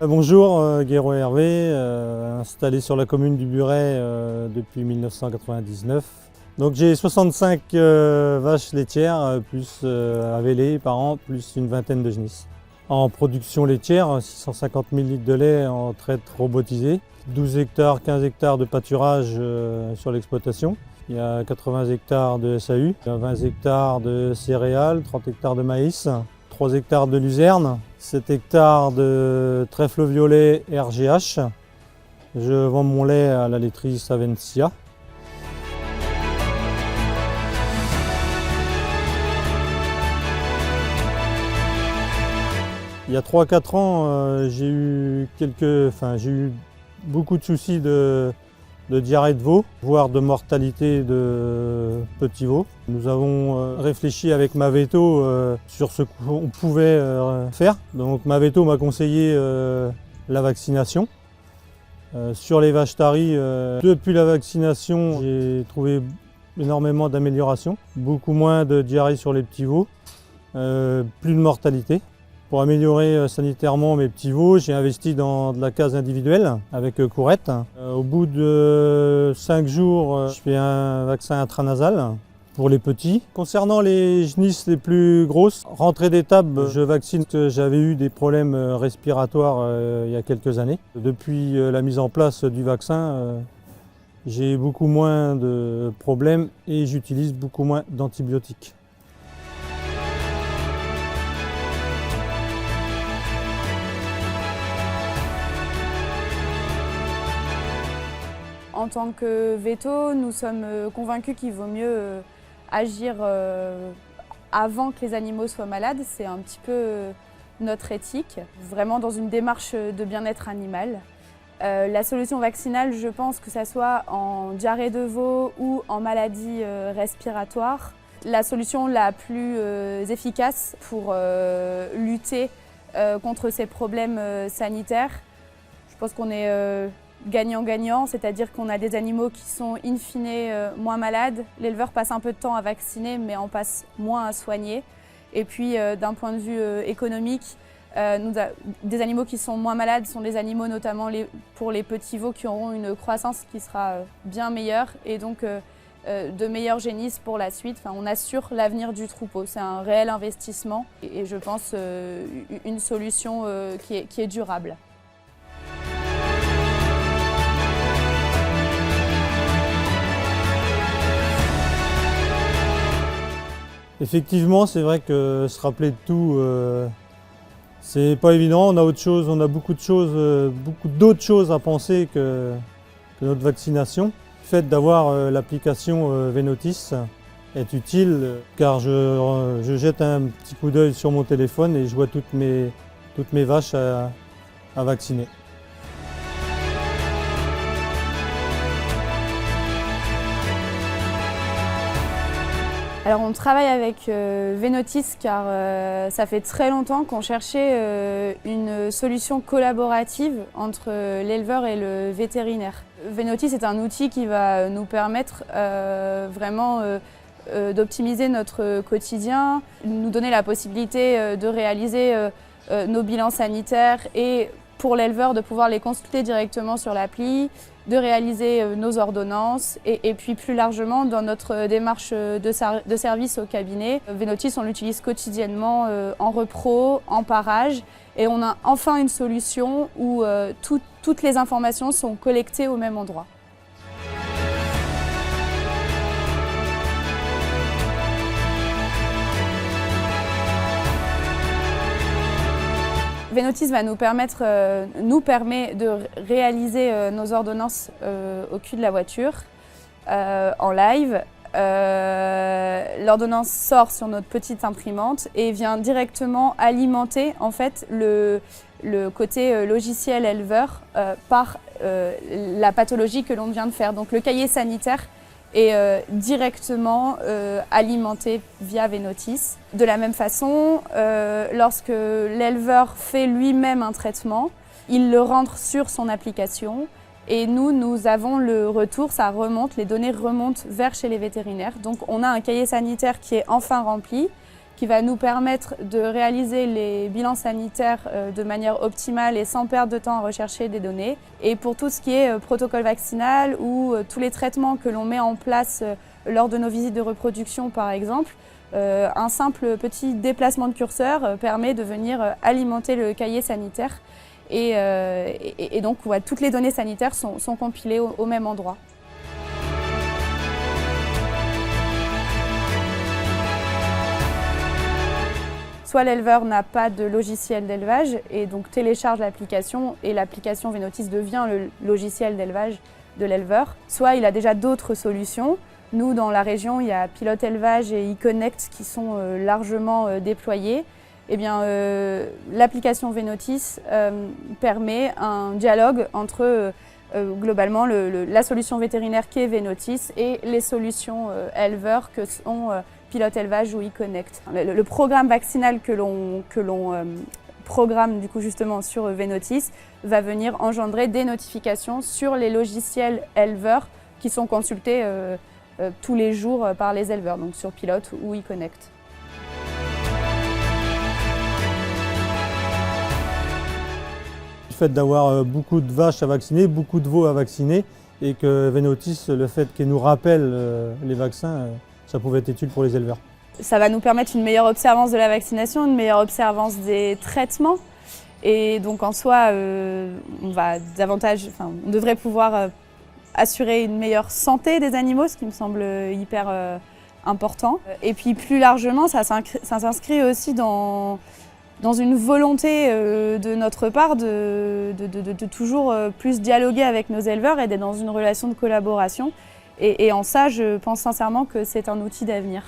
Bonjour, Guéraud Hervé, installé sur la commune du Buret depuis 1999. Donc j'ai 65 vaches laitières, plus à vélé par an, plus une vingtaine de genisses. En production laitière, 650 000 litres de lait en traite robotisée, 12 hectares, 15 hectares de pâturage sur l'exploitation. Il y a 80 hectares de SAU, 20 hectares de céréales, 30 hectares de maïs, 3 hectares de luzerne, 7 hectares de trèfle violet RGH. Je vends mon lait à la laiterie Savencia. Il y a 3-4 ans, j'ai eu beaucoup de soucis de diarrhée de veau, voire de mortalité de petits veaux. Nous avons réfléchi avec Maveto sur ce qu'on pouvait faire. Donc Maveto m'a conseillé la vaccination. Sur les vaches taries, depuis la vaccination, j'ai trouvé énormément d'améliorations. Beaucoup moins de diarrhée sur les petits veaux, plus de mortalité. Pour améliorer sanitairement mes petits veaux, j'ai investi dans de la case individuelle avec courette. Au bout de 5 jours, je fais un vaccin intranasal pour les petits. Concernant les genisses les plus grosses, rentrée d'étape, je vaccine. J'avais eu des problèmes respiratoires il y a quelques années. Depuis la mise en place du vaccin, j'ai beaucoup moins de problèmes et j'utilise beaucoup moins d'antibiotiques. En tant que veto, nous sommes convaincus qu'il vaut mieux agir avant que les animaux soient malades. C'est un petit peu notre éthique, vraiment dans une démarche de bien-être animal. La solution vaccinale, je pense que ça soit en diarrhée de veau ou en maladie respiratoire, la solution la plus efficace pour lutter contre ces problèmes sanitaires. Je pense qu'on est gagnant-gagnant, c'est-à-dire qu'on a des animaux qui sont in fine moins malades. L'éleveur passe un peu de temps à vacciner, mais en passe moins à soigner. Et puis d'un point de vue économique, des animaux qui sont moins malades sont des animaux notamment pour les petits veaux qui auront une croissance qui sera bien meilleure et donc de meilleures génisses pour la suite. Enfin, on assure l'avenir du troupeau. C'est un réel investissement et je pense une solution qui est durable. Effectivement, c'est vrai que se rappeler de tout, c'est pas évident. On a autre chose, on a beaucoup d'autres choses à penser que notre vaccination. Le fait d'avoir l'application Venotis est utile car je jette un petit coup d'œil sur mon téléphone et je vois toutes mes vaches à vacciner. Alors on travaille avec Venotis car ça fait très longtemps qu'on cherchait une solution collaborative entre l'éleveur et le vétérinaire. Venotis est un outil qui va nous permettre vraiment d'optimiser notre quotidien, nous donner la possibilité de réaliser nos bilans sanitaires et pour l'éleveur de pouvoir les consulter directement sur l'appli, de réaliser nos ordonnances et puis plus largement dans notre démarche de service au cabinet. Venotis, on l'utilise quotidiennement en repro, en parage et on a enfin une solution où toutes les informations sont collectées au même endroit. Venotis va nous permet de réaliser nos ordonnances au cul de la voiture en live. L'ordonnance sort sur notre petite imprimante et vient directement alimenter en fait le côté logiciel éleveur par la pathologie que l'on vient de faire. Donc le cahier sanitaire est directement alimenté via Venotis. De la même façon, lorsque l'éleveur fait lui-même un traitement, il le rentre sur son application et nous avons le retour, ça remonte, les données remontent vers chez les vétérinaires. Donc on a un cahier sanitaire qui est enfin rempli, qui va nous permettre de réaliser les bilans sanitaires de manière optimale et sans perdre de temps à rechercher des données. Et pour tout ce qui est protocole vaccinal ou tous les traitements que l'on met en place lors de nos visites de reproduction par exemple, un simple petit déplacement de curseur permet de venir alimenter le cahier sanitaire et donc toutes les données sanitaires sont compilées au même endroit. Soit l'éleveur n'a pas de logiciel d'élevage et donc télécharge l'application et l'application Vénotis devient le logiciel d'élevage de l'éleveur, soit il a déjà d'autres solutions. Nous, dans la région, il y a Pilote Élevage et eConnect qui sont largement déployés. Eh bien, l'application Vénotis permet un dialogue entre globalement la solution vétérinaire qui est Vénotis et les solutions éleveurs que sont Pilote Élevage ou eConnect. Le programme vaccinal que l'on programme du coup justement sur Vénotis va venir engendrer des notifications sur les logiciels éleveurs qui sont consultés tous les jours par les éleveurs, donc sur Pilote ou eConnect. Le fait d'avoir beaucoup de vaches à vacciner, beaucoup de veaux à vacciner et que Vénotis, le fait qu'elle nous rappelle les vaccins, ça pouvait être utile pour les éleveurs. Ça va nous permettre une meilleure observance de la vaccination, une meilleure observance des traitements. Et donc en soi, on devrait pouvoir assurer une meilleure santé des animaux, ce qui me semble hyper important. Et puis plus largement, ça s'inscrit aussi dans une volonté de notre part de toujours plus dialoguer avec nos éleveurs et d'être dans une relation de collaboration. Et en ça, je pense sincèrement que c'est un outil d'avenir.